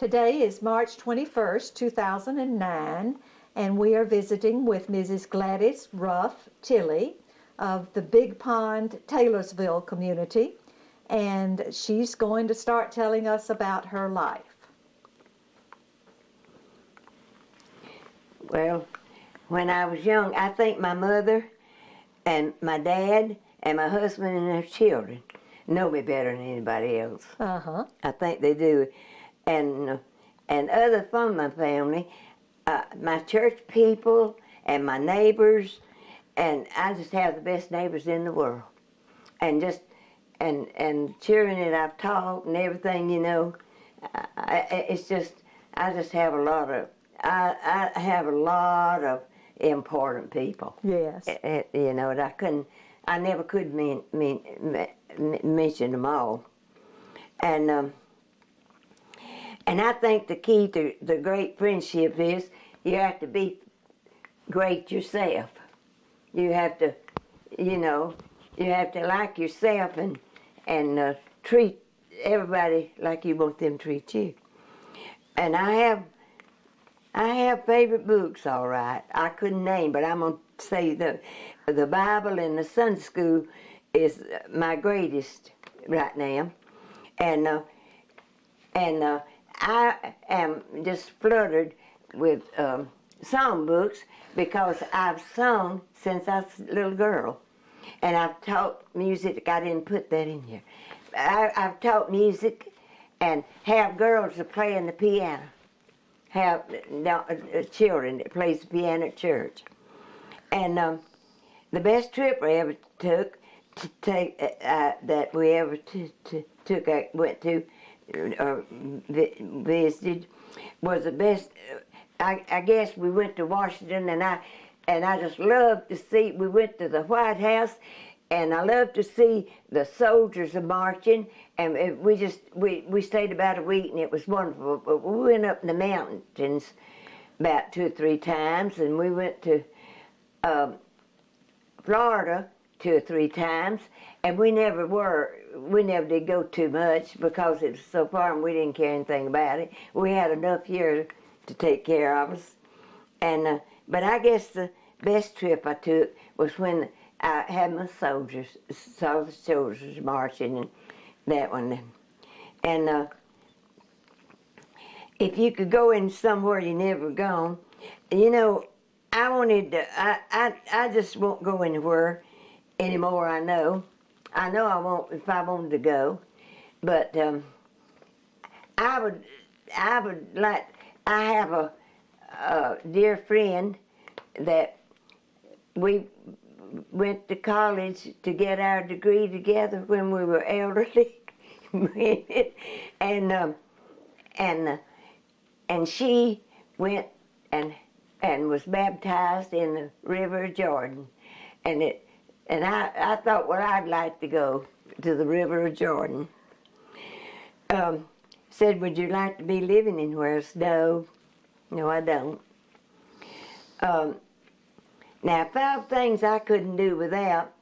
Today is March 21st, 2009, and we are visiting with Mrs. Gladys Ruff Tilley of the Big Pond, Taylorsville community, and she's going to start telling us about her life. Well, when I was young, I think my mother and my dad and my husband and their children know me better than anybody else. Uh-huh. I think they do. And other from my family, my church people and my neighbors, and I just have the best neighbors in the world. And just and children that I've taught and everything, you know, it's just I just have a lot of I have a lot of important people. Yes. You know, and I never could mention them all. And I think the key to the great friendship is you have to be great yourself. You have to, you know, you have to like yourself and treat everybody like you want them to treat you. And I have favorite books, all right. I couldn't name, but I'm going to say the Bible and the Sunday school is my greatest right now. And I am just fluttered with song books because I've sung since I was a little girl. And I've taught music. I didn't put that in here. I've taught music and have girls that play in the piano. Have children that plays the piano at church. And the best trip I ever took that we ever went to or visited was the best. I guess we went to Washington, and I just loved to see. We went to the White House, and I loved to see the soldiers marching. And we stayed about a week, and it was wonderful. But we went up in the mountains about 2 or 3 times, and we went to Florida 2 or 3 times, and we never did go too much because it was so far and we didn't care anything about it. We had enough here to take care of us. And but I guess the best trip I took was when I had my soldiers, saw the soldiers marching, and that one. And if you could go in somewhere you never gone, you know, I wanted to, I just won't go anywhere anymore, I know I won't if I wanted to go, but I would like, I have a dear friend that we went to college to get our degree together when we were elderly, and she went and was baptized in the River Jordan, and I thought, well, I'd like to go to the River Jordan. Said, would you like to be living anywhere else? No, I don't. Now, 5 things I couldn't do without.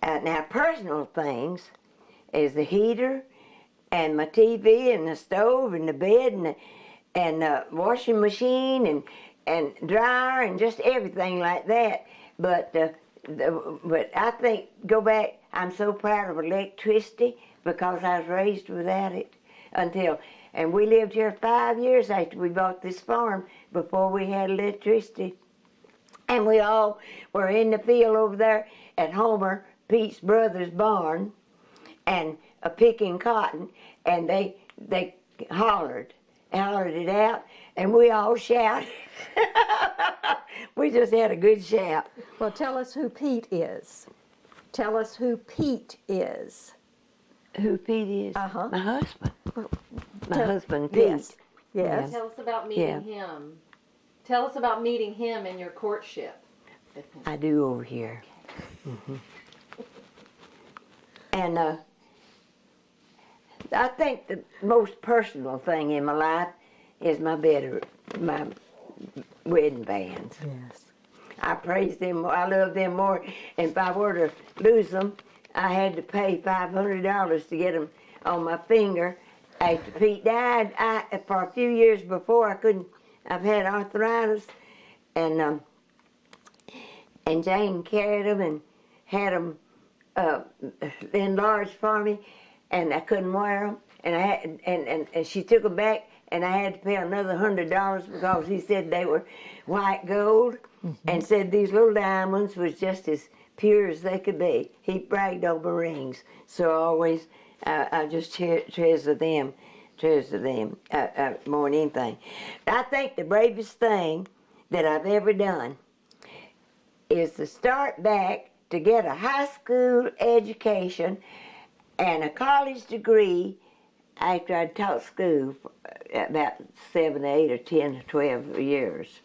Now, personal things is the heater and my TV and the stove and the bed and the washing machine and dryer and just everything like that. But I think, go back, I'm so proud of electricity because I was raised without it and we lived here 5 years after we bought this farm before we had electricity. And we all were in the field over there at Homer Pete's brother's barn and picking cotton, and they hollered it out, and we all shouted. We just had a good shout. Well, tell us who Pete is. Tell us who Pete is. Who Pete is? Uh-huh. My husband. My husband, Pete. Yes. Yes. Tell us about meeting him. Tell us about meeting him and your courtship. I do over here. Mm-hmm. And I think the most personal thing in my life is my wedding bands. Yes. I praise them. I love them more. And if I were to lose them, I had to pay $500 to get them on my finger After Pete died, for a few years before, I've had arthritis, and Jane carried them and had them enlarged for me, and I couldn't wear them, and she took them back, and I had to pay another $100 because he said they were white gold, and said these little diamonds was just as pure as they could be. He bragged over rings, so always I just treasure them more than anything. I think the bravest thing that I've ever done is to start back to get a high school education and a college degree after I'd taught school for about 7, 8, or 10, or 12 years.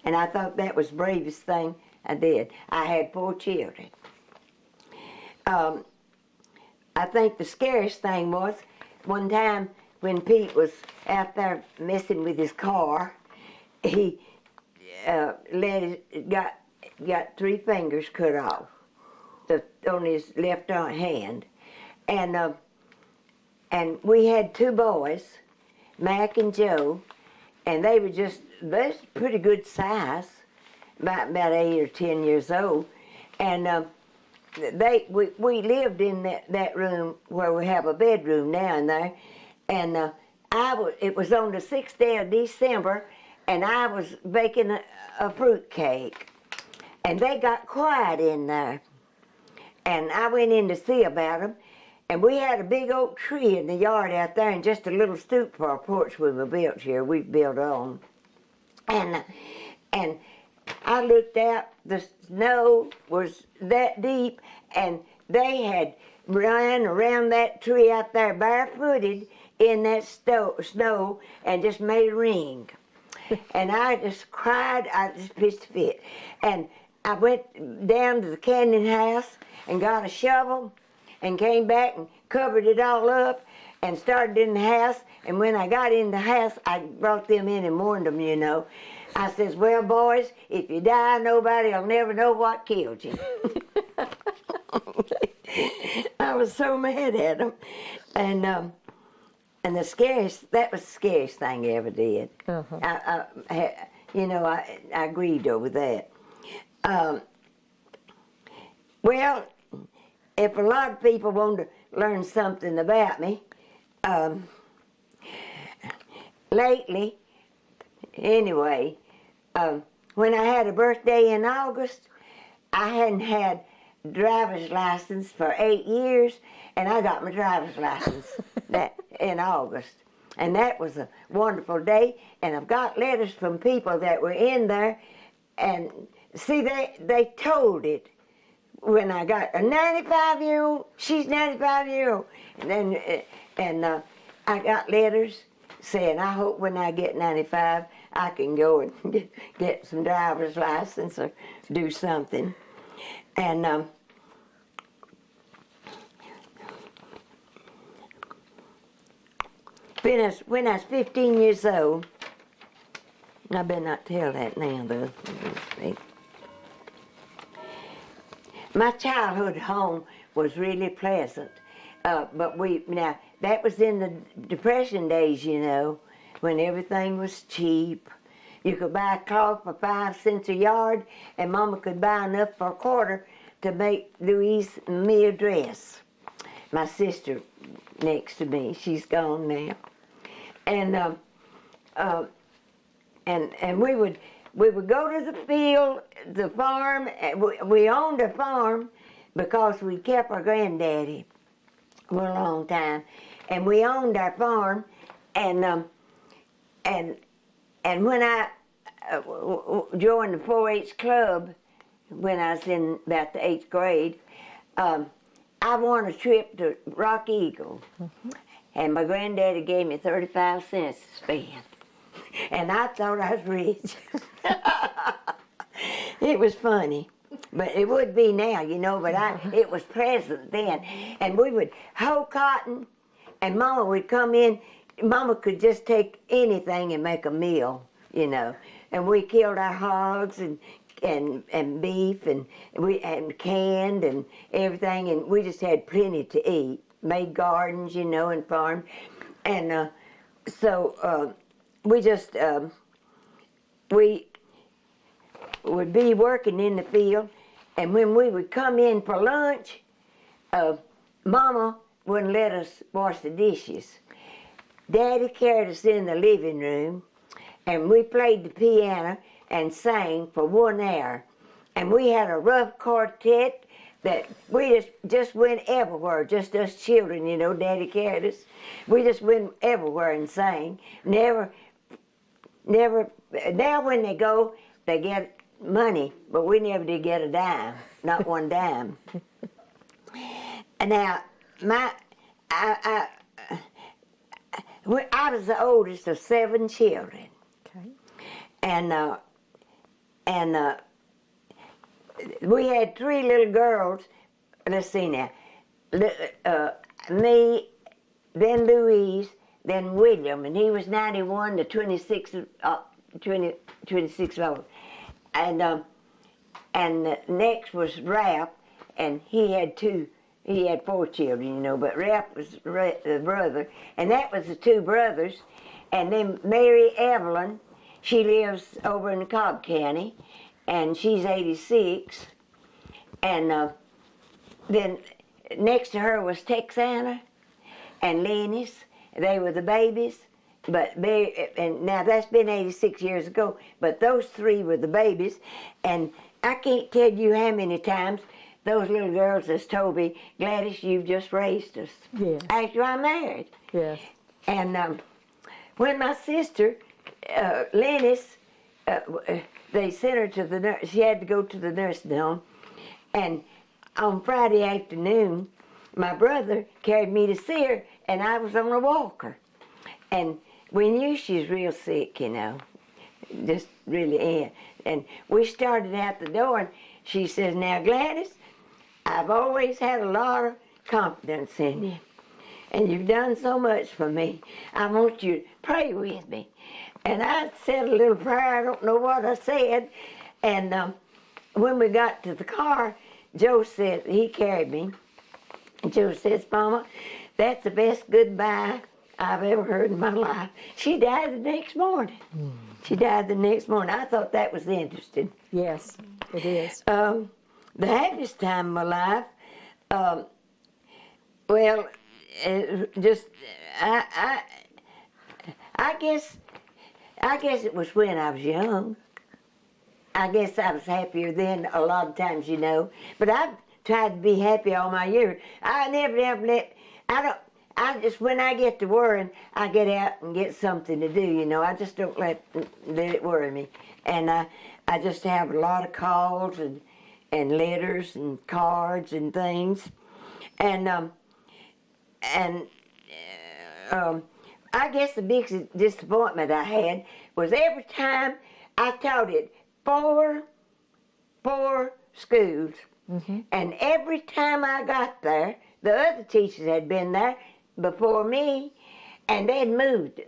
And I thought that was the bravest thing I did. I had 4 children. I think the scariest thing was one time when Pete was out there messing with his car, he got 3 fingers cut off on his left hand, and we had 2 boys, Mac and Joe, and they were they're pretty good size, about 8 or 10 years old, and we lived in that room where we have a bedroom now and there, and it was on the 6th day of December, and I was baking a fruit cake, and they got quiet in there, and I went in to see about them, and we had a big oak tree in the yard out there, and just a little stoop for a porch we built here. We built on, and I looked out. The snow was that deep, and they had run around that tree out there barefooted in that snow and just made a ring. And I just cried. I just pitched a fit. And I went down to the Canyon house and got a shovel and came back and covered it all up and started in the house. And when I got in the house, I brought them in and mourned them, you know. I says, well, boys, if you die, nobody will never know what killed you. I was so mad at them. And that was the scariest thing I ever did. Uh-huh. I grieved over that. Well, if a lot of people want to learn something about me, lately, anyway, when I had a birthday in August, I hadn't had a driver's license for 8 years, and I got my driver's license in August. And that was a wonderful day, and I've got letters from people that were in there, and see, they told it when I got a 95-year-old, she's 95-year-old. And I got letters saying, I hope when I get 95, I can go and get some driver's license or do something. And when I was 15 years old, I better not tell that now, though. My childhood home was really pleasant, but that was in the Depression days, you know, when everything was cheap. You could buy a cloth for 5 cents a yard, and Mama could buy enough for a quarter to make Louise me a dress. My sister next to me, she's gone now, and we would go to the field, the farm. We owned a farm because we kept our granddaddy for a long time, and we owned our farm. And when I joined the 4-H club when I was in about the 8th grade, I won a trip to Rock Eagle, and my granddaddy gave me 35 cents to spend. And I thought I was rich. It was funny, but it would be now, you know, but it was present then. And we would hoe cotton, and Mama would come in. Mama could just take anything and make a meal, you know. And we killed our hogs and beef, and canned and everything, and we just had plenty to eat. Made gardens, you know, and farmed. And so we just we would be working in the field, and when we would come in for lunch, Mama wouldn't let us wash the dishes. Daddy carried us in the living room, and we played the piano and sang for 1 hour. And we had a Ruff quartet that we just went everywhere, just us children, you know, Daddy carried us. We just went everywhere and sang. Never, now when they go, they get money, but we never did get a dime, not one dime. And now, I was the oldest of 7 children. Okay. And we had 3 little girls. Let's see now. Me, then Louise, then William, and he was 91 to 26 old. And next was Ruff, and he had 4 children, you know, but Ruff was the brother, and that was the 2 brothers. And then Mary Evelyn, she lives over in Cobb County, and she's 86. And then next to her was Texana and Lenny's. They were the babies. And now that's been 86 years ago, but those 3 were the babies. And I can't tell you how many times those little girls has told me, Gladys, you've just raised us. Yes. After I married. Yes. And when my sister, Lenny's, they sent her to the nurse. She had to go to the nursing home. And on Friday afternoon, my brother carried me to see her, and I was on a walker. And we knew she was real sick, you know, just really ill. And we started out the door, and she says, now, Gladys, I've always had a lot of confidence in you, and you've done so much for me. I want you to pray with me. And I said a little prayer. I don't know what I said. And when we got to the car, Joe said, he carried me. And Joe says, Mama, that's the best goodbye I've ever heard in my life. She died the next morning. She died the next morning. I thought that was interesting. Yes, it is. The happiest time of my life, I guess it was when I was young. I guess I was happier then a lot of times, you know. But I've tried to be happy all my years. I just, when I get to worrying, I get out and get something to do, you know. I just don't let it worry me. And I just have a lot of calls and letters and cards and things. And I guess the biggest disappointment I had was every time I taught at 4 schools, and every time I got there, the other teachers had been there before me, and they moved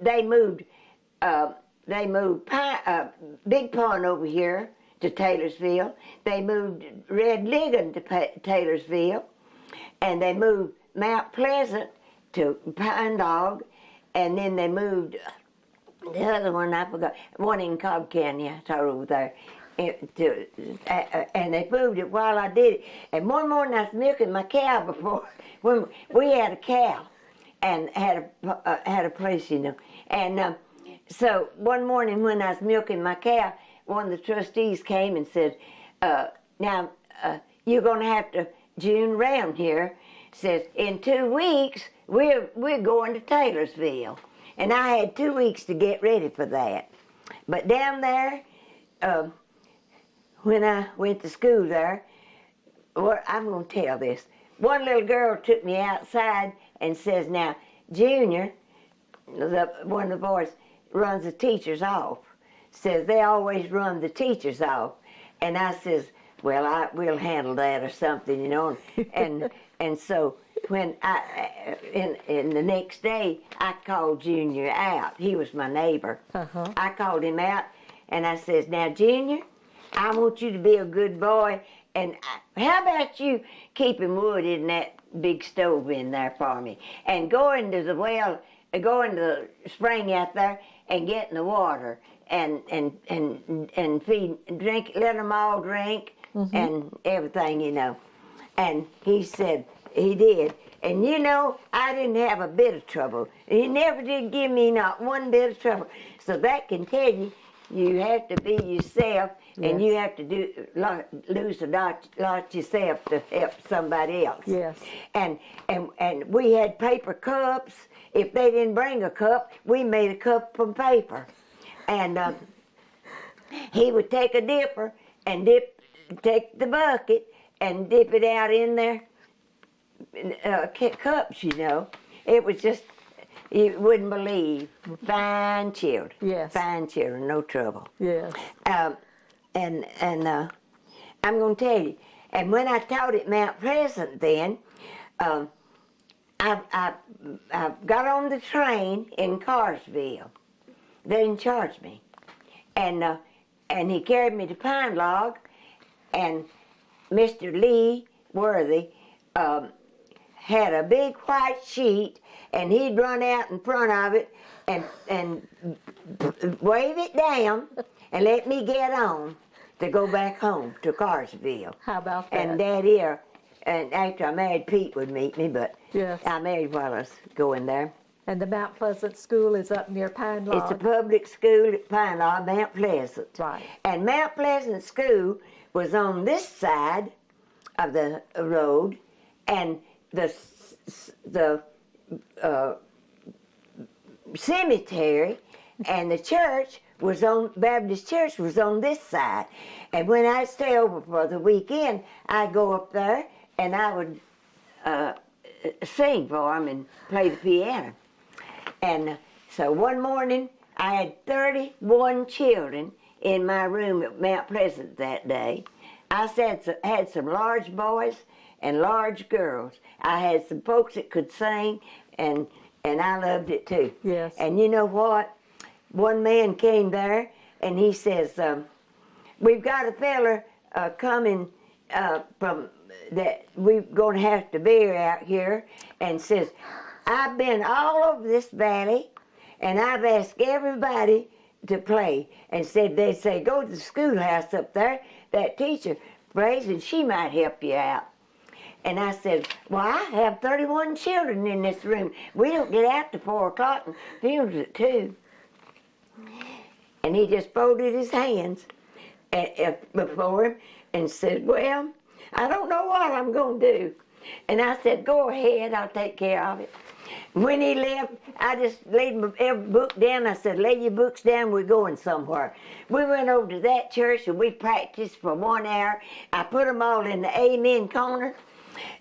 Big Pond over here to Taylorsville. They moved Red Ligon to Taylorsville, and they moved Mount Pleasant to Pine Dog, and then they moved the other one, I forgot, one in Cobb County, I taught over there. And they moved it while I did it. And one morning I was milking my cow before, when we had a cow and had a place, you know. And so one morning when I was milking my cow, one of the trustees came and said, now, you're going to have to June round here. Says, in 2 weeks, we're going to Taylorsville. And I had 2 weeks to get ready for that. But down there, when I went to school there, well, I'm going to tell this. One little girl took me outside and says, now, Junior, one of the boys, runs the teachers off. Says, they always run the teachers off. And I says, well, we'll handle that or something, you know. And so when in the next day, I called Junior out. He was my neighbor. I called him out, and I says, now, Junior, I want you to be a good boy, and how about you keeping wood in that big stove in there for me, and go into the well go in the spring out there and get in the water and feed, drink, let them all drink and everything, you know. And he said he did. And you know, I didn't have a bit of trouble. He never did give me not one bit of trouble. So that can tell you, you have to be yourself, and you have to lose a lot yourself to help somebody else. Yes. And we had paper cups. If they didn't bring a cup, we made a cup from paper. And he would take a dipper and take the bucket and dip it out in there. Cups, you know. It was just, you wouldn't believe. Fine children. Yes. Fine children, no trouble. Yes. And I'm going to tell you, and when I taught at Mount Pleasant then, I got on the train in Carsville. They didn't charge me. And he carried me to Pine Log, and Mr. Lee Worthy had a big white sheet, and he'd run out in front of it and wave it down and let me get on to go back home to Carsville. How about that? And Daddy, and after I married, Pete would meet me, but Yes. I married while I was going there. And the Mount Pleasant School is up near Pine Log. It's a public school at Pine Log, Mount Pleasant. Right. And Mount Pleasant School was on this side of the road, and the cemetery and the church was on, Baptist church was on this side. And when I'd stay over for the weekend, I'd go up there and I would sing for them and play the piano. And so one morning, I had 31 children in my room at Mount Pleasant that day. I had some large boys and large girls. I had some folks that could sing, and I loved it too. Yes. And you know what? One man came there, and he says, we've got a feller coming from that we're going to have to bury out here, and says, I've been all over this valley, and I've asked everybody to play, and said, they say, go to the schoolhouse up there, that teacher prays, and she might help you out. And I said, well, I have 31 children in this room. We don't get out till 4 o'clock, and funerals at 2. And he just folded his hands before him and said, well, I don't know what I'm going to do. And I said, go ahead, I'll take care of it. When he left, I just laid every book down. I said, lay your books down, we're going somewhere. We went over to that church and we practiced for 1 hour. I put them all in the amen corner.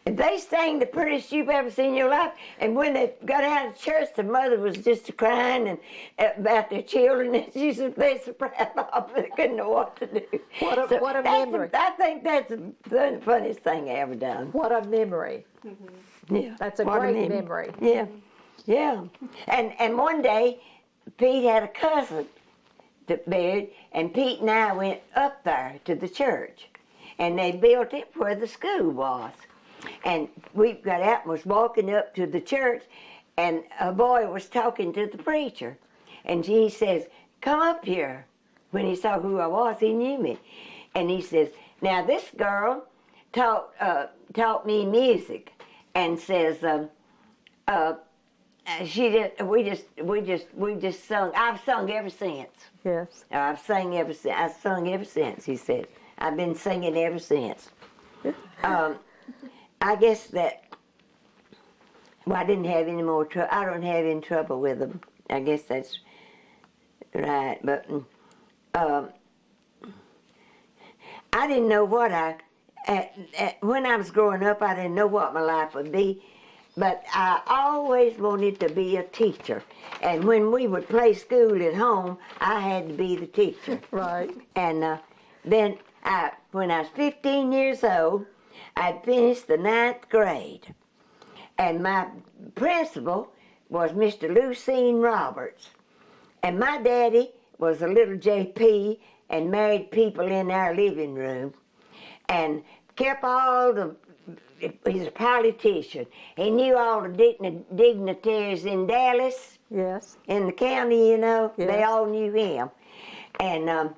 And they sang the prettiest you've ever seen in your life. And when they got out of church, the mother was just crying and about their children, and she said they so proud of them, they couldn't know what to do. What a memory. I think that's the funniest thing I ever done. What a memory. Mm-hmm. Yeah, That's a great memory. Yeah, yeah. And one day, Pete had a cousin that buried, and Pete and I went up there to the church, and they built it where the school was. And we got out and was walking up to the church, and a boy was talking to the preacher. And he says, come up here. When he saw who I was, he knew me. And he says, now this girl taught me music, and says, we just sung. I've sung ever since. Yes. I've sung ever since, he said. I've been singing ever since. I guess that, well, I didn't have any more trouble. I don't have any trouble with them. I guess that's right. But I didn't know what when I was growing up, I didn't know what my life would be. But I always wanted to be a teacher. And when we would play school at home, I had to be the teacher. Right. And then when I was 15 years old, I'd finished the 9th grade. And my principal was Mr. Lucene Roberts. And my daddy was a little JP and married people in our living room. And kept all the. He's a politician. He knew all the dignitaries in Dallas, Yes. in the county. You know, Yes. they all knew him, and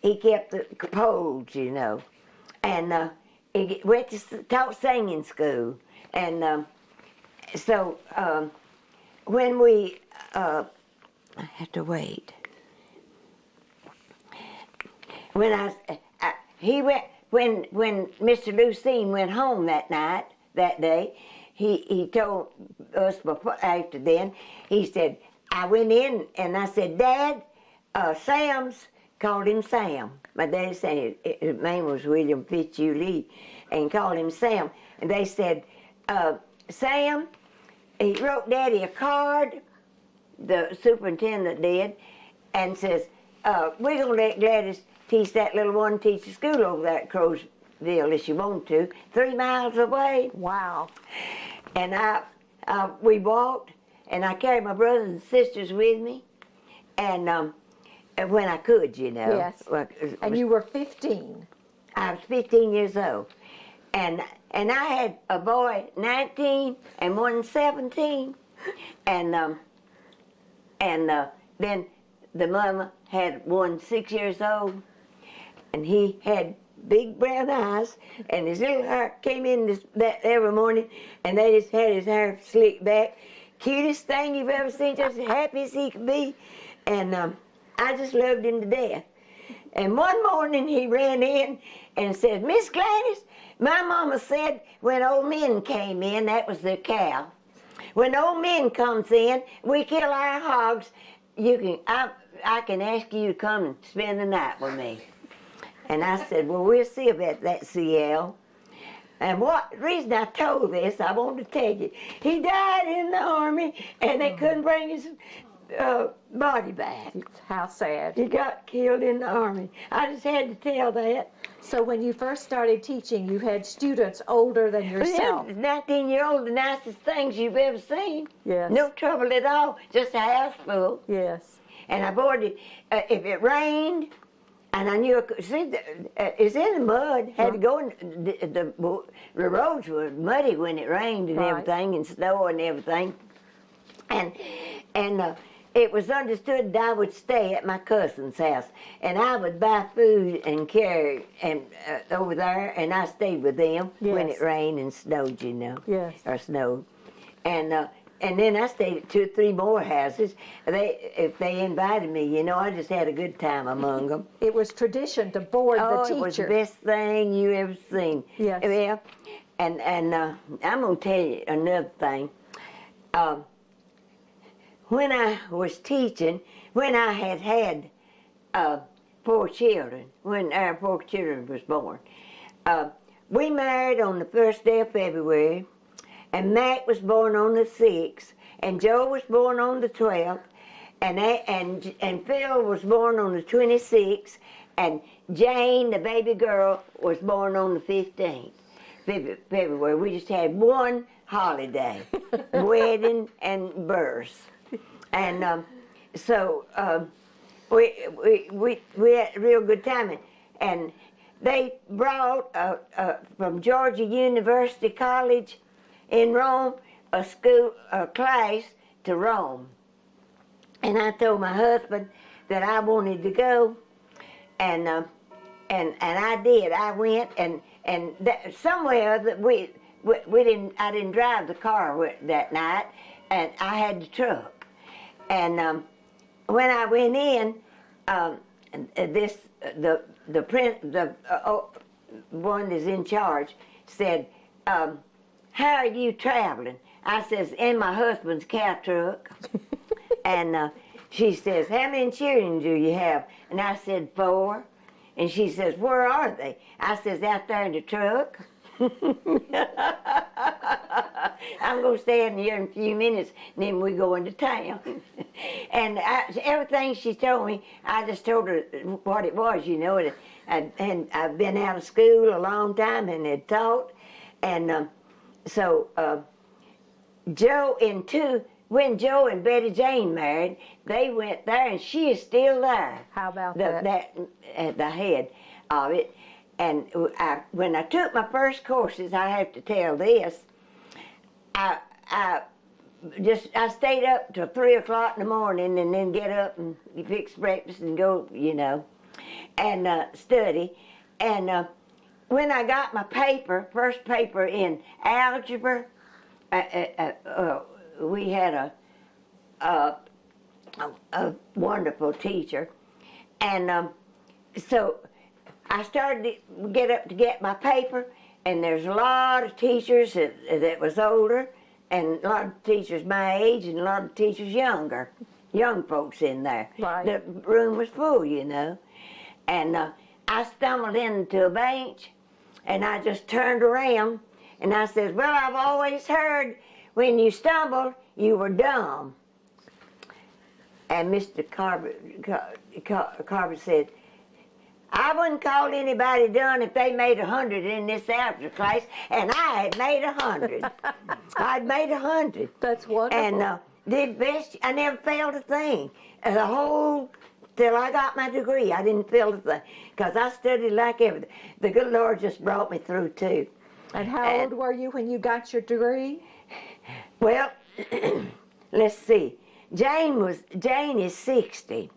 he kept the polls. You know, and he went to taught singing school, and so when we I have to wait. When he went when Mr. Lucene went home that day, he told us after then. He said, I went in and I said, Dad, Sam's called him Sam. My daddy said his name was William Fitzhugh and called him Sam. And they said, Sam, he wrote Daddy a card. The superintendent did, and says, we're going to let Gladys teach that little one teacher school over there at Crowsville if she want to, 3 miles away. Wow. And we walked, and I carried my brothers and sisters with me, and when I could, you know. Yes. And you were 15. I was 15 years old, and I had a boy 19 and one 17, and then the mama had one 6 years old, and he had big brown eyes, and his little hair came in that every morning, and they just had his hair slicked back. Cutest thing you've ever seen, just as happy as he could be, and I just loved him to death. And one morning he ran in and said, Miss Gladys, my mama said when old men came in, that was their cow. When old men comes in, we kill our hogs. I can ask you to come and spend the night with me. And I said, well, we'll see about that, CL. And the reason I told this, I want to tell you, he died in the Army, and they couldn't bring his body back. How sad. He got killed in the Army. I just had to tell that. So when you first started teaching, you had students older than yourself. 19-year-old, the nicest things you've ever seen. Yes. No trouble at all, just a house full. Yes. And I boarded, if it rained, and I knew I could see, it's in the mud, had to go in, the roads were muddy when it rained and Right. everything, and snow and everything. And it was understood that I would stay at my cousin's house, and I would buy food and carry and over there, and I stayed with them when Yes. it rained and snowed, you know, Yes. or snowed, and then I stayed at 2 or 3 more houses. If they invited me, you know, I just had a good time among them. It was tradition to board the teacher. It was the best thing you ever seen. Yes. Yeah. And I'm gonna tell you another thing. When I was teaching, when I had 4 children, when our 4 children was born, we married on the 1st day of February, and Mac was born on the 6th, and Joe was born on the 12th, and Phil was born on the 26th, and Jane, the baby girl, was born on the 15th February. We just had one holiday, wedding and birth. And so we had a real good time. And they brought from Georgia University College in Rome a class to Rome. And I told my husband that I wanted to go, and I did. I went, and somewhere that we didn't. I didn't drive the car that night, and I had the truck. And when I went in, the one that's in charge said, "How are you traveling?" I says, "In my husband's cow truck." And she says, "How many children do you have?" And I said, 4. And she says, "Where are they?" I says, "Out there in the truck." I'm going to stay in here in a few minutes, and then we go into town. And everything she told me, I just told her what it was, you know. And I've been out of school a long time and had taught. And so when Joe and Betty Jane married, they went there, and she is still there. How about that? At the head of it. when I took my first courses, I have to tell this, I stayed up till 3 o'clock in the morning and then get up and fix breakfast and go, you know, and study. And when I got my first paper in algebra, we had a wonderful teacher. And so I started to get up to get my paper, and there's a lot of teachers that was older, and a lot of teachers my age, and a lot of teachers younger, young folks in there. Right. The room was full, you know. And I stumbled into a bench, and I just turned around, and I said, well, I've always heard when you stumbled, you were dumb. And Mr. Carver said, I wouldn't call anybody dumb if they made 100 in this algebra class, and I had made 100. I'd made 100. That's wonderful. And did best. I never failed a thing. Till I got my degree, I didn't fail a thing, because I studied like everything. The good Lord just brought me through, too. And how old were you when you got your degree? Well, let's see. Jane is 60.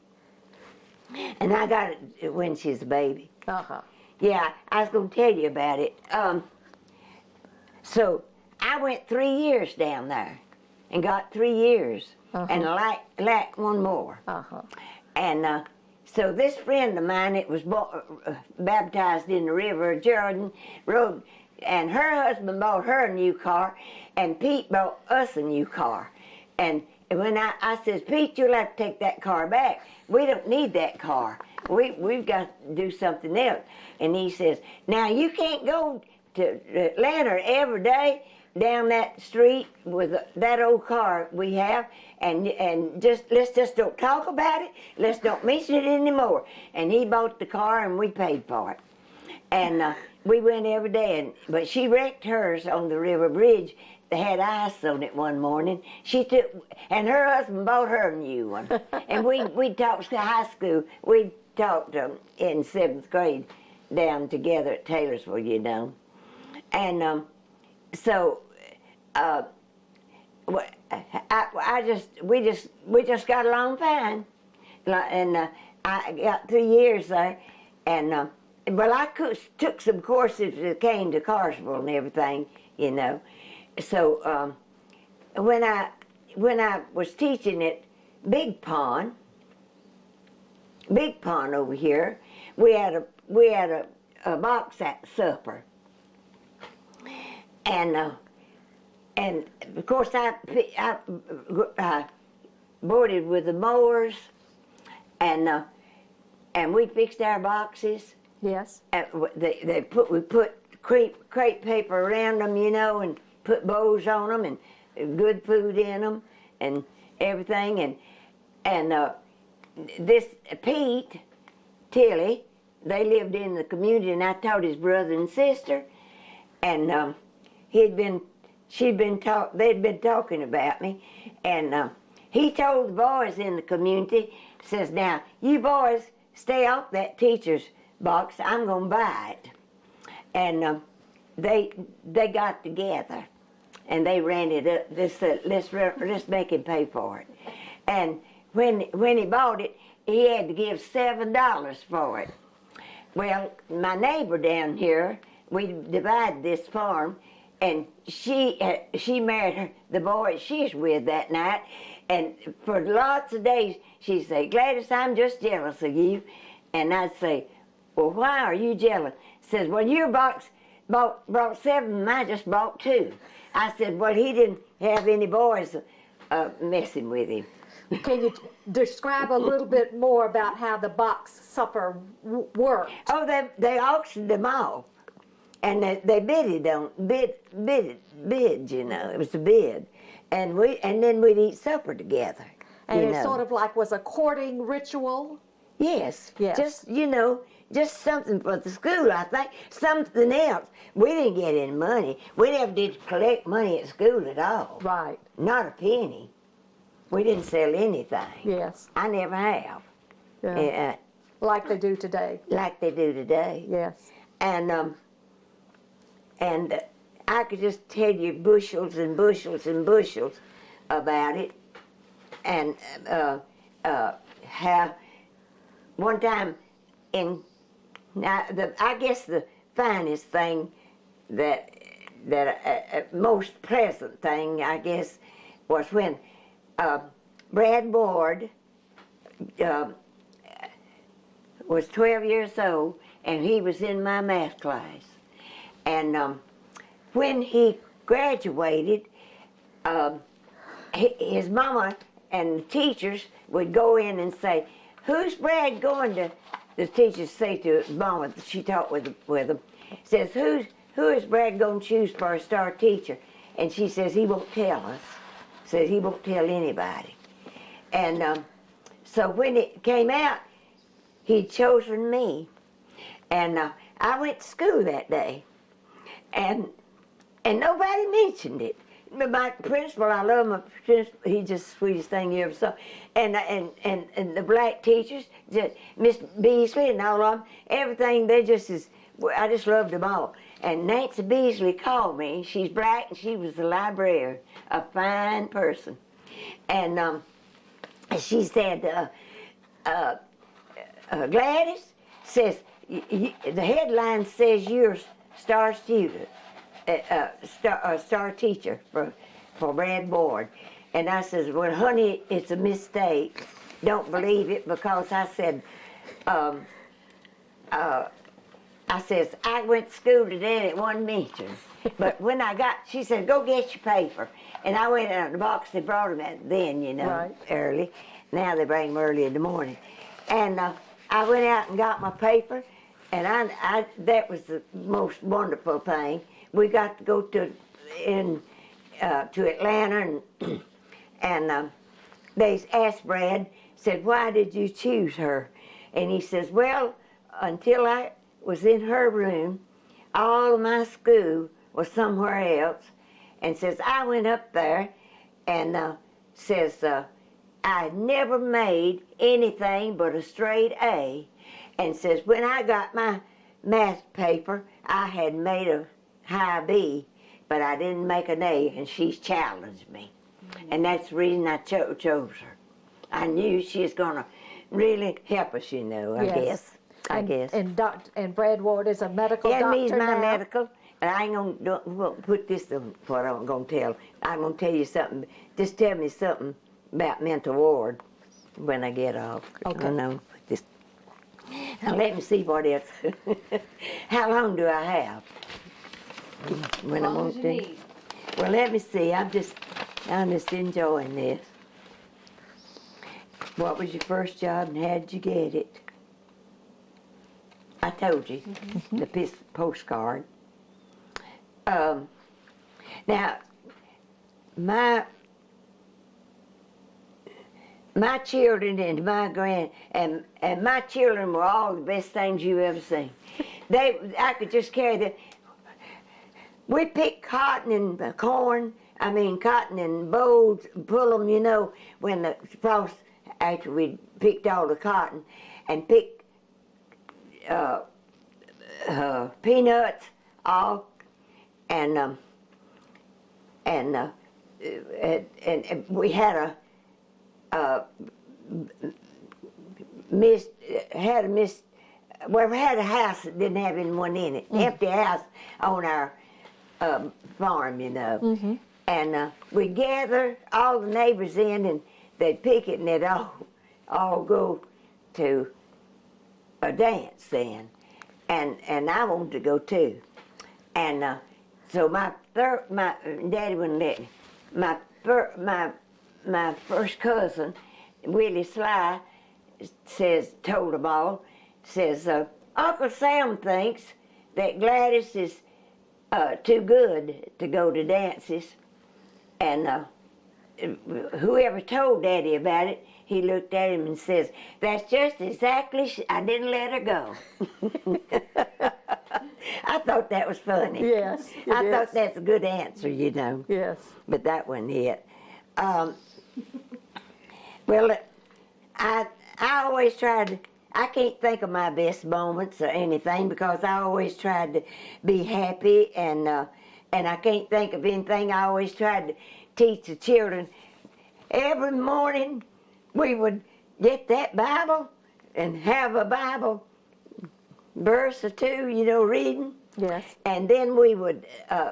And I got it when she was a baby. Uh-huh. Yeah, I was going to tell you about it. So I went 3 years down there and got 3 years, and lacked one more. Uh-huh. And so this friend of mine that was baptized in the river of Jordan rode, and her husband bought her a new car, and Pete bought us a new car. And when I says, Pete, you'll have to take that car back. We don't need that car. We've got to do something else. And he says, now you can't go to Atlanta every day down that street with that old car we have, and let's just don't talk about it. Let's don't mention it anymore. And he bought the car, and we paid for it. And we went every day. But she wrecked hers on the river bridge. They had ice on it one morning. And her husband bought her a new one. And we talked to high school. We talked in 7th grade down together at Taylorsville, you know. And so we just got along fine. And I got 3 years there. And well, I took some courses that came to Carsville and everything, you know. So when I was teaching at Big Pond over here, we had a box at supper, and of course I boarded with the mowers, and we fixed our boxes. Yes. We put crepe paper around them, you know, and put bows on them, and good food in them, and everything. And this Pete, Tilley, they lived in the community, and I taught his brother and sister, and they'd been talking about me, and he told the boys in the community, says, now you boys stay off that teacher's box. I'm gonna buy it. And they got together, and they rented it. Let's make him pay for it. And when he bought it, he had to give $7 for it. Well, my neighbor down here, we divided this farm, and she married the boy she's with that night, and for lots of days she'd say, Gladys, I'm just jealous of you. And I'd say, well, why are you jealous? Says, well, your box brought 7, and I just brought 2. I said, well, he didn't have any boys messing with him. Can you describe a little bit more about how the box supper worked? Oh, they auctioned them off, and they bid, you know. It was a bid, and then we'd eat supper together. And it sort of like was a courting ritual. Yes. Yes. Just, you know, just something for the school, I think. Something else. We didn't get any money. We never did collect money at school at all. Right. Not a penny. We didn't sell anything. Yes. I never have. Yeah. Like they do today. Like they do today. Yes. and I could just tell you bushels and bushels and bushels about it, and how one time I guess the finest thing that most pleasant thing, I guess, was when Brad Ward was 12 years old, and he was in my math class. And when he graduated, his mama and the teachers would go in and say, "Who's Brad going to?" The teachers say to his mama, she taught with him, says, "Who is Brad going to choose for a star teacher?" And she says, "He won't tell us." Says he won't tell anybody. And so when it came out, he'd chosen me. And I went to school that day, and nobody mentioned it. But my principal, I love my principal. He's just the sweetest thing you ever saw. And the black teachers, just Miss Beasley and all of them, everything, I just loved them all. And Nancy Beasley called me. She's black, and she was the librarian, a fine person. And she said, Gladys, says, the headline says you're a star student, a star teacher for Brad Ward. And I says, well, honey, it's a mistake. Don't believe it, because I said, I went to school today and it wasn't mentioned. But when she said, go get your paper. And I went out in the box. They brought them at then, Right. early. Now they bring them early in the morning. And I went out and got my paper, and I that was the most wonderful thing. We got to go to Atlanta, and they asked Brad, said, why did you choose her? And he says, well, until I was in her room, all of my school was somewhere else. And says, I went up there, and says, I never made anything but a straight A. And says, when I got my math paper, I had made a high B, but I didn't make an A, and she's challenged me. And that's the reason I chose her. I knew she was going to really help us, I guess. And Brad Ward is a medical doctor he's my now. medical. And I ain't gonna put this on what I'm gonna tell. I'm gonna tell you something. Just tell me something about mental ward when I get off. Okay. Now let me see what else. How long do I have? When As long as you need. Well, let me see. I'm just enjoying this. What was your first job and how did you get it? I told you, the postcard. Now, my children and my children were all the best things you've ever seen. I could just carry them. We picked cotton and cotton and bolls, pull them, when the frost, after we picked all the cotton, and picked peanuts, all, and we had we had a house that didn't have anyone in it, empty house on our farm, and we'd gather all the neighbors in, and they'd pick it, and they'd all go to a dance then, and I wanted to go too, and so my daddy wouldn't let me. My first cousin, Willie Sly, told them all, says, Uncle Sam thinks that Gladys is too good to go to dances, and whoever told Daddy about it, he looked at him and says, that's just exactly, I didn't let her go. I thought that was funny. Yes, I thought that's a good answer, Yes. But that wasn't it. Well, I always tried I can't think of my best moments or anything because I always tried to be happy, and I can't think of anything. I always tried to teach the children. Every morning we would get that Bible and have a Bible verse or two, reading. Yes. And then we would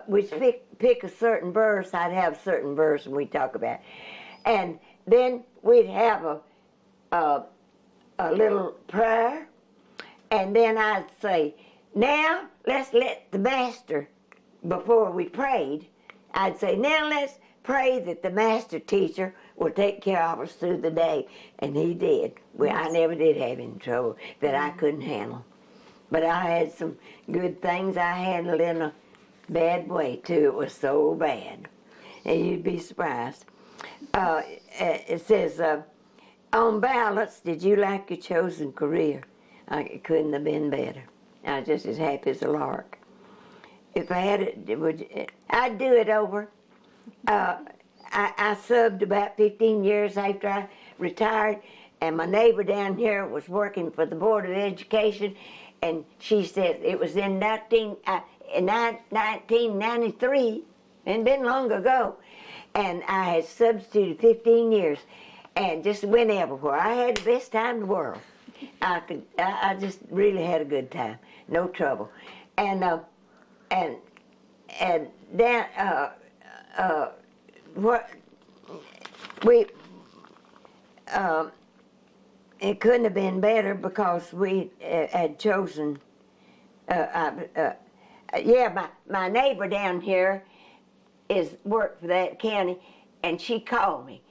we'd pick a certain verse. I'd have a certain verse and we'd talk about it. And then we'd have a little prayer, and then I'd say, now let's let the master, before we prayed, I'd say, now let's pray that the master teacher will take care of us through the day. And he did. Well, I never did have any trouble that I couldn't handle. But I had some good things I handled in a bad way, too. It was so bad. And you'd be surprised. It says, on balance, did you like your chosen career? It couldn't have been better. I was just as happy as a lark. If I had it, I'd do it over. I subbed about 15 years after I retired, and my neighbor down here was working for the Board of Education, and she said it was in 1993, and been long ago, and I had substituted 15 years, and just went everywhere. I had the best time in the world. I just really had a good time, no trouble, and then what we it couldn't have been better because we had chosen. My neighbor down here worked for that county, and she called me,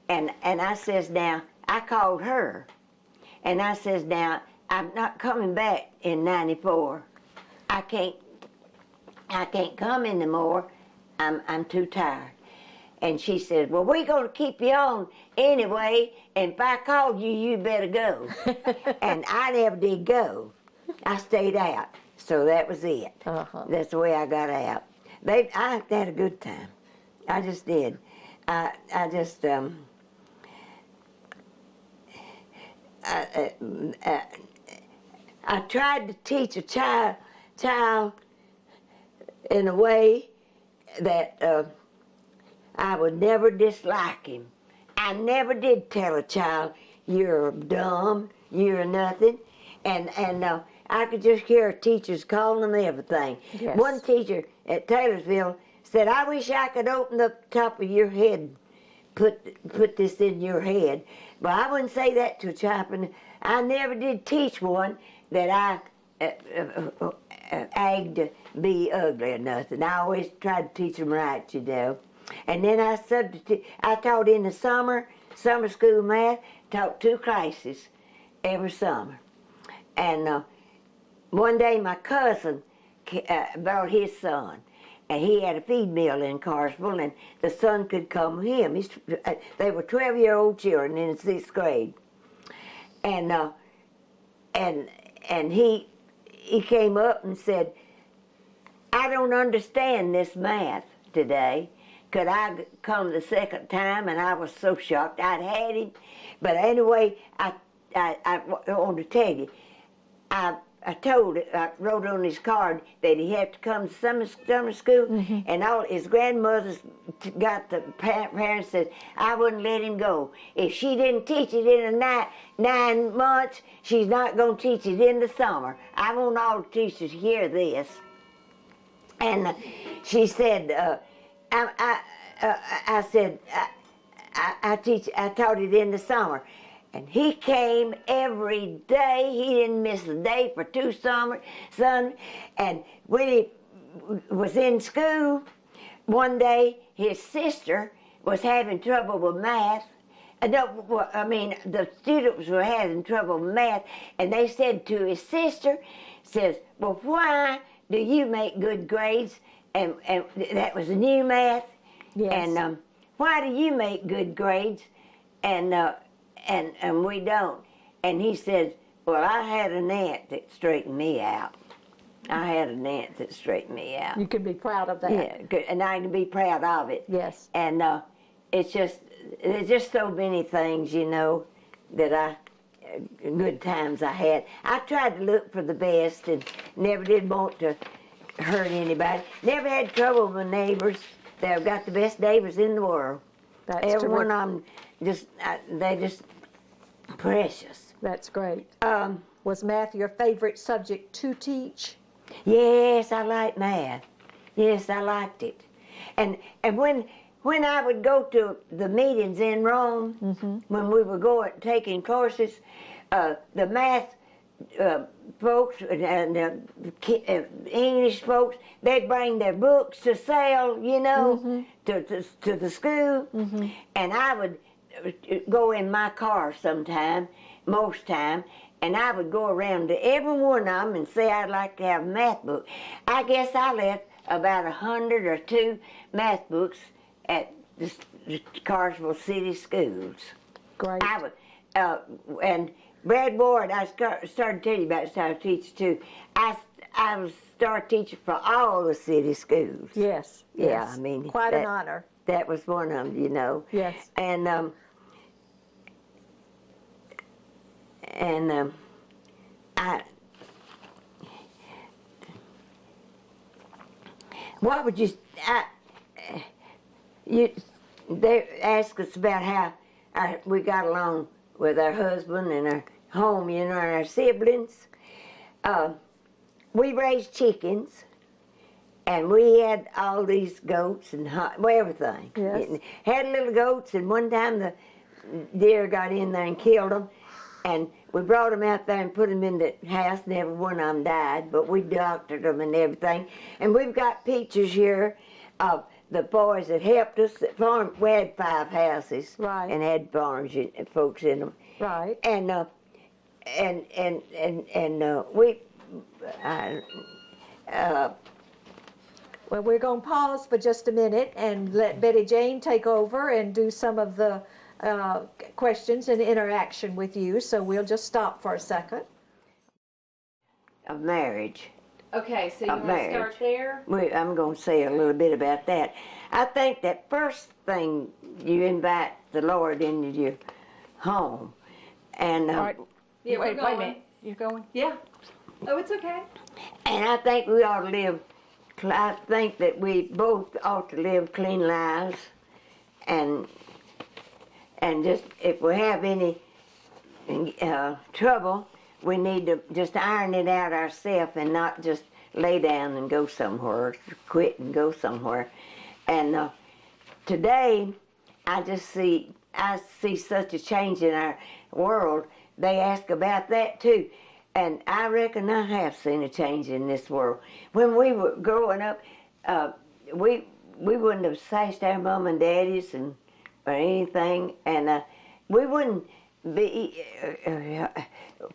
and I says, now I called her, and I says, now I'm not coming back in '94. I can't come anymore. I'm too tired. And she said, well, we're going to keep you on anyway, and if I called you, you better go. And I never did go. I stayed out. So that was it. Uh-huh. That's the way I got out. I had a good time. I just did. I tried to teach a child in a way that I would never dislike him. I never did tell a child, you're dumb, you're nothing. And I could just hear teachers calling them everything. Yes. One teacher at Taylorsville said, I wish I could open up the top of your head, put this in your head. But I wouldn't say that to a child. I never did teach one that I agged to be ugly or nothing. I always tried to teach them right, And then I taught in the summer school math, taught 2 classes every summer. And one day my cousin brought his son, and he had a feed mill in Carsville, and the son could come with him. They were 12-year-old children in the 6th grade. And he came up and said, I don't understand this math today. Could I come the second time? And I was so shocked. I'd had him. But anyway, I want to tell you, I wrote on his card that he had to come to summer school, mm-hmm. and all his grandmothers got the parents said, I wouldn't let him go. If she didn't teach it in the 9 months, she's not going to teach it in the summer. I want all the teachers to hear this. And she said, I said, I taught it in the summer. And he came every day. He didn't miss a day for 2 summers. And when he was in school, one day his sister was having trouble with math. The students were having trouble with math, and they said to his sister, says, well, why do you make good grades? And that was new math. Yes. And why do you make good grades? And we don't. And he says, well, I had an aunt that straightened me out. You can be proud of that. Yeah, good. And I can be proud of it. Yes. And there's just so many things, that good times I had. I tried to look for the best and never did want to hurt anybody. Never had trouble with my neighbors. They've got the best neighbors in the world. That's Every terrific. one of them, they just precious. That's great. Was math your favorite subject to teach? Yes, I like math. Yes, I liked it. And when I would go to the meetings in Rome, when we were taking courses, the math folks and English folks, they'd bring their books to sell, you know, to the school. And I would go in my car sometime, most time, and I would go around to every one of them and say I'd like to have a math book. I guess I left about 100 or 2 math books at the Carsville City Schools. Great. I would, and Brad Ward, I started telling you about this how to teach too. I was started teaching for all the city schools. Yes. Yeah, yes. I mean Quite an honor. That was one of them, you know. Yes. And what would they asked us about how we got along with our husband and our home, you know, and our siblings. We raised chickens, and we had all these goats and everything. Yes. Had little goats, and one time the deer got in there and killed them, and we brought them out there and put them in the house, and every one of them died, but we doctored them and everything. And we've got pictures here of the boys that helped us. We had 5 houses, right, and had farms and folks in them, right, and we. Well, we're going to pause for just a minute and let Betty Jane take over and do some of the questions and interaction with you. So we'll just stop for a second. Of marriage. Okay, so you want to start there? I'm going to say a little bit about that. I think that first thing, you invite the Lord into your home. And all right. Yeah, wait we're going. a minute. You're going? Yeah. Oh, it's okay. And I think we ought to live, I think that we both ought to live clean lives. And just, if we have any trouble, we need to just iron it out ourselves and not just lay down and go somewhere, quit and go somewhere. And today, I see such a change in our world. They ask about that too. And I reckon I have seen a change in this world. When we were growing up, we wouldn't have sashed our mom and daddies or anything, and we wouldn't be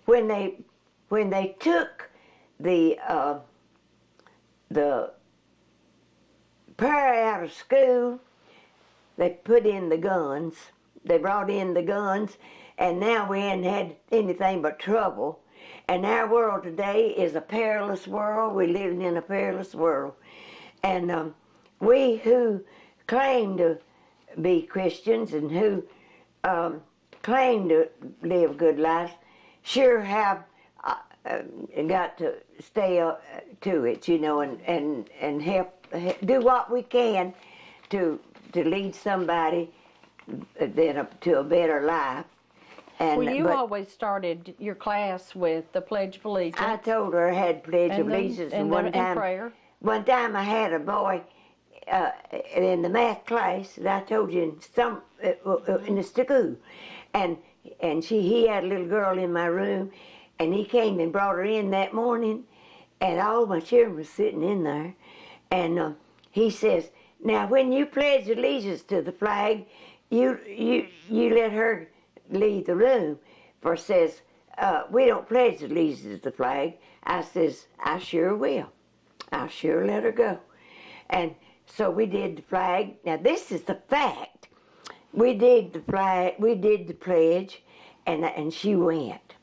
when they took the prayer out of school. They put in the guns. They brought in the guns, and now we hadn't had anything but trouble. And our world today is a perilous world. We're living in a perilous world. And we who claim to be Christians and who claim to live good lives sure have got to stay to it, you know, and help do what we can to lead somebody to a better life. And, well, you always started your class with the Pledge of Allegiance. I told her I had Pledge of Allegiance, and one prayer. One time I had a boy in the math class that I told you in the school, and he had a little girl in my room, and he came and brought her in that morning, and all my children were sitting in there, and he says, "Now when you pledge allegiance to the flag, you let her leave the room, for says, we don't pledge allegiance to the flag." I says, "I sure will. I'll sure let her go." And so we did the flag. Now this is the fact. We did the flag, we did the pledge, and she went.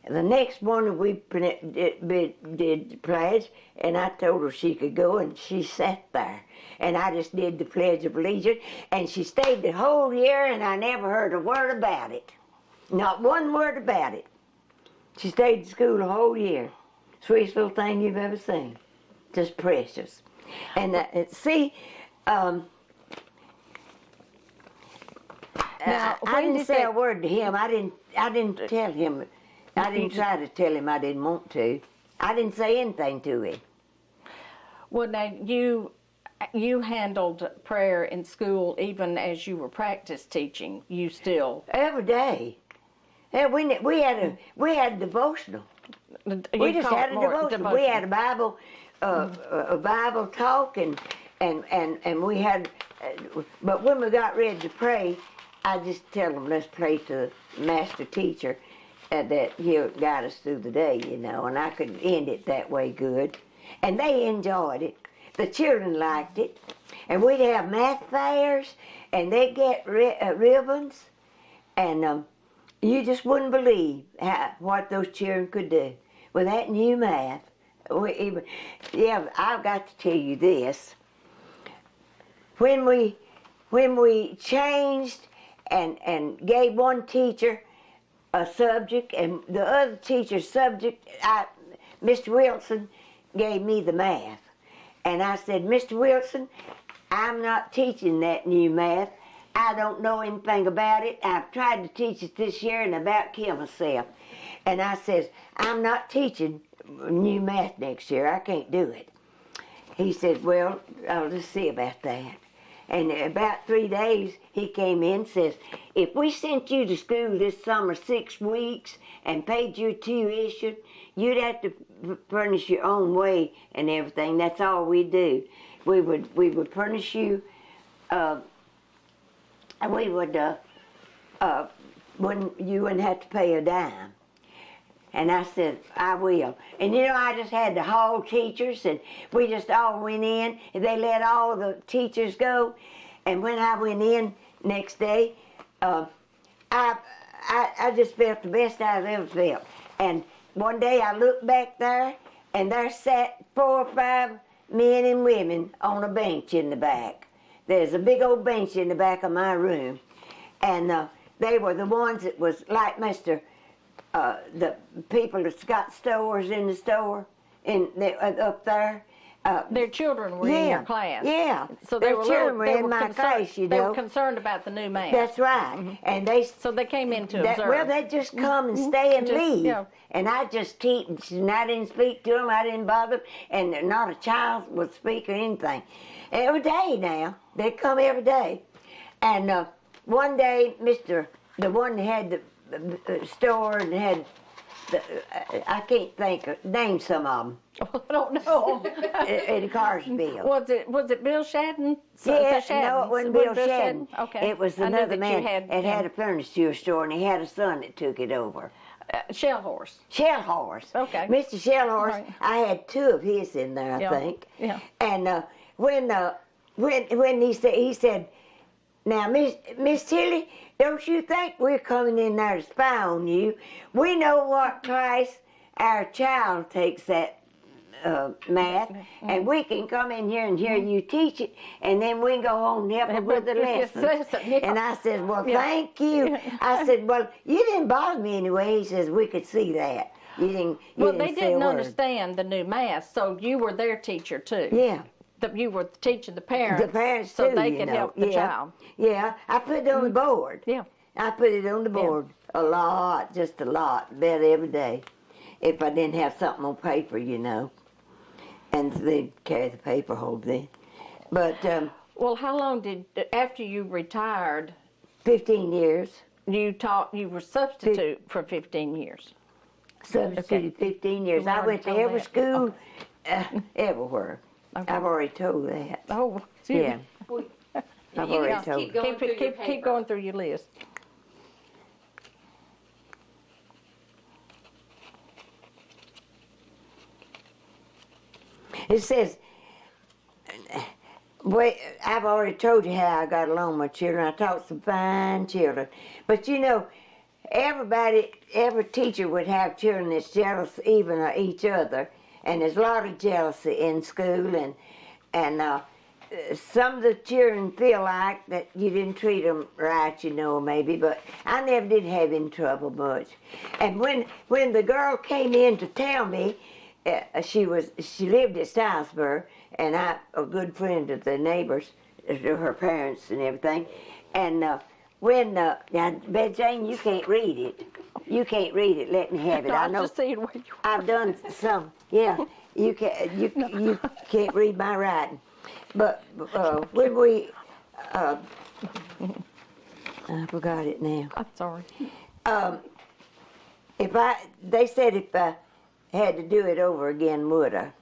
The next morning we did the pledge, and I told her she could go, and she sat there. And I just did the Pledge of Allegiance, and she stayed the whole year, and I never heard a word about it. Not one word about it. She stayed in school the whole year. Sweetest little thing you've ever seen. Just precious. And see, Now, I when didn't did say that- a word to him. I didn't tell him. I didn't try to tell him I didn't want to. I didn't say anything to him. Well, now you handled prayer in school even as you were practice teaching. You still Every day. Yeah, we had a devotional. We just had a devotional. We had a Bible talk and we had. But when we got ready to pray, I just tell them, let's pray to the master teacher that he'll guide us through the day, you know. And I could end it that way good, and they enjoyed it. The children liked it, and we'd have math fairs, and they'd get ribbons, and you just wouldn't believe what those children could do with that new math. I've got to tell you this. When we changed and gave one teacher a subject and the other teacher's subject, Mr. Wilson gave me the math. And I said, Mr. Wilson, I'm not teaching that new math. I don't know anything about it. I've tried to teach it this year and about killed myself. And I says, I'm not teaching new math next year. I can't do it. He said, well, I'll just see about that. And about 3 days, he came in and says, if we sent you to school this summer 6 weeks and paid your tuition, you'd have to furnish your own way and everything. That's all we do. We would furnish you. You wouldn't have to pay a dime. And I said, I will. And you know, I just had the hall teachers, and we just all went in, and they let all the teachers go. And when I went in next day, I just felt the best I've ever felt. And one day I looked back there, and there sat 4 or 5 men and women on a bench in the back. There's a big old bench in the back of my room. And they were the ones that was like the people that's got stores in the store up there. their children were in your class. Yeah. So their children were in my class, you know. They were concerned about the new man. That's right. Mm-hmm. And they So they came in to observe. well, they just come and stay and leave. Yeah. And I just teach, and I didn't speak to them, I didn't bother them, and not a child would speak or anything. Every day now, they come every day. And one day, the one that had the store and had, I can't name some of them. I don't know. In Carsville. Was it Bill Shadden? Yeah, Shadden? no, it wasn't Bill Shadden. Okay. It was I knew another that you man that had a furniture store, and he had a son that took it over. Shell Horse. Shell Horse. Okay. Mr. Shell Horse, Right. I had 2 of his in there, I think. Yeah. And when he said, now, Miss Tilley, don't you think we're coming in there to spy on you? We know what class our child takes that math, and we can come in here and hear you teach it, and then we can go home and help them with the lessons. And I said, well, thank you. I said, well, you didn't bother me anyway. He says, we could see that. You didn't say They a didn't word. understand the new math, so you were their teacher too. Yeah. You were teaching the parents. The parents so too, they you could know. help the child. Yeah, I put it on the board. Yeah. I put it on the board a lot, just a lot, about every day. If I didn't have something on paper, you know. And they'd carry the paper home then. But Well, how long after you retired, 15 years. you were substitute for 15 years? Substituted 15 years. You I already went to told every that. school, everywhere. Okay. I've already told that. Oh, Yeah. Well, I've you already just told keep it. going through your keep paper. going through your list. It says, wait, I've already told you how I got along with my children. I taught some fine children. But you know, every teacher would have children that's jealous even of each other. And there's a lot of jealousy in school. And some of the children feel like that you didn't treat them right, you know, maybe, but I never did have any trouble much. And when the girl came in to tell me, she lived at Stylesburg, and I a good friend of the neighbors, her parents and everything. And now, Beth Jane, you can't read it. You can't read it. Let me have it. No, I know. just seeing where you were. I've done some. Yeah, you can't read my writing. But when we, I forgot it now. I'm sorry. They said if I had to do it over again, would I?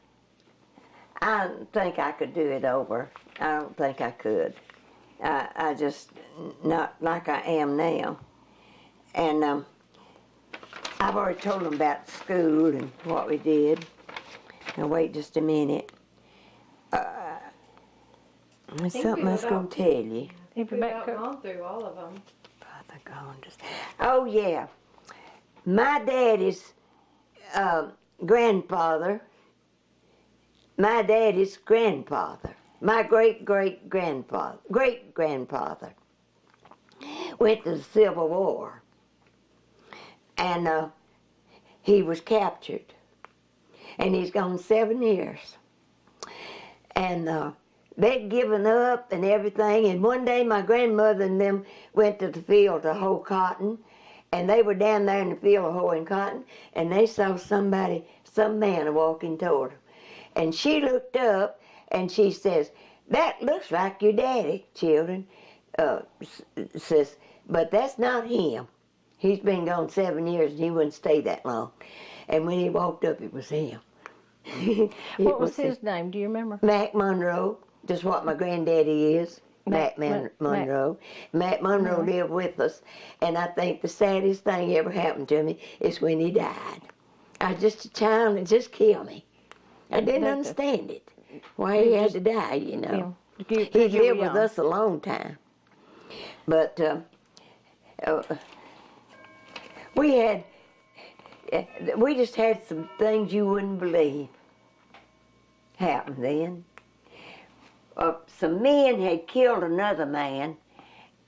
I don't think I could do it over. I don't think I could. I just, not like I am now. And I've already told them about school and what we did. Now wait just a minute. There's something I was going to tell you. We've about gone through all of them. Father God, oh yeah. My daddy's grandfather, my daddy's grandfather, my great-great-grandfather, great-grandfather, went to the Civil War. And he was captured. And he's gone 7 years. And they'd given up and everything. And one day my grandmother and them went to the field to hoe cotton. And they were down there in the field hoeing cotton. And they saw some man walking toward them. And she looked up and she says, "That looks like your daddy, children." Says, "But that's not him. He's been gone 7 years and he wouldn't stay that long." And when he walked up, it was him. What was his name? Do you remember? Mac Monroe, just what my granddaddy is. Mac Monroe. Mac Monroe lived with us, and I think the saddest thing ever happened to me is when he died. I was just a child and it just killed me. I didn't understand it, why he had to die, you know. Yeah. He lived with us a long time. But we just had some things you wouldn't believe happen then. Some men had killed another man,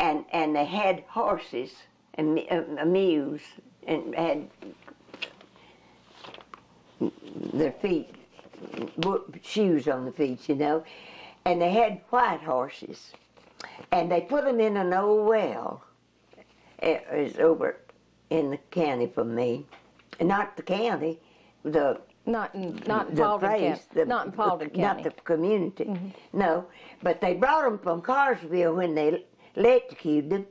and they had horses and mules, and had their feet, shoes on the feet, you know, and they had white horses, and they put them in an old well. It was over in the county from me, not the county, Not in Paulding place, County. Not in Paulding County. Not the community. Mm-hmm. No, but they brought them from Carsville when they electrocuted them,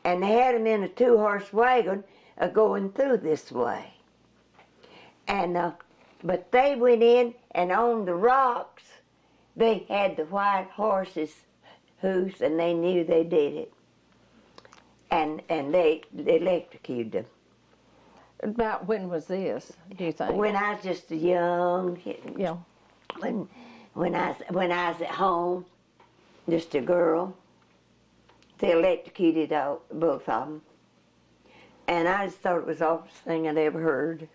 and they had them in a 2-horse wagon going through this way. And but they went in, and on the rocks, they had the white horses' hoofs, and they knew they did it. And they electrocuted them. About when was this, do you think? When I was just a young, Yeah. when I was at home, just a girl, they electrocuted both of them. And I just thought it was the awfulest thing I'd ever heard.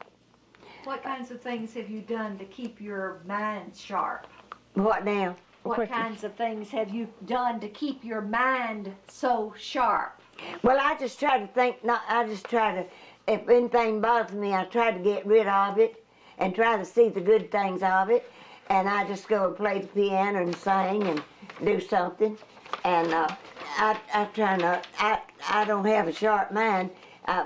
What kinds of things have you done to keep your mind sharp? What now? What kinds of things have you done to keep your mind so sharp? Well, I just try to think, if anything bothers me, I try to get rid of it and try to see the good things of it. And I just go and play the piano and sing and do something. And I try not, I don't have a sharp mind. I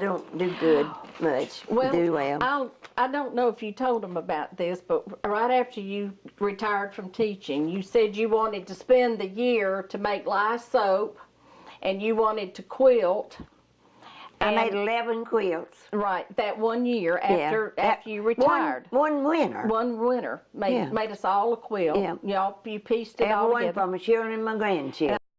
don't do good much. Do well. I don't know if you told them about this, but right after you retired from teaching, you said you wanted to spend the year to make lye soap, and you wanted to quilt. I made 11 quilts. Right, that 1 year after you retired. One winter. One winter made us all a quilt. Yeah. You pieced it all Everyone together. from my children and my grandchildren.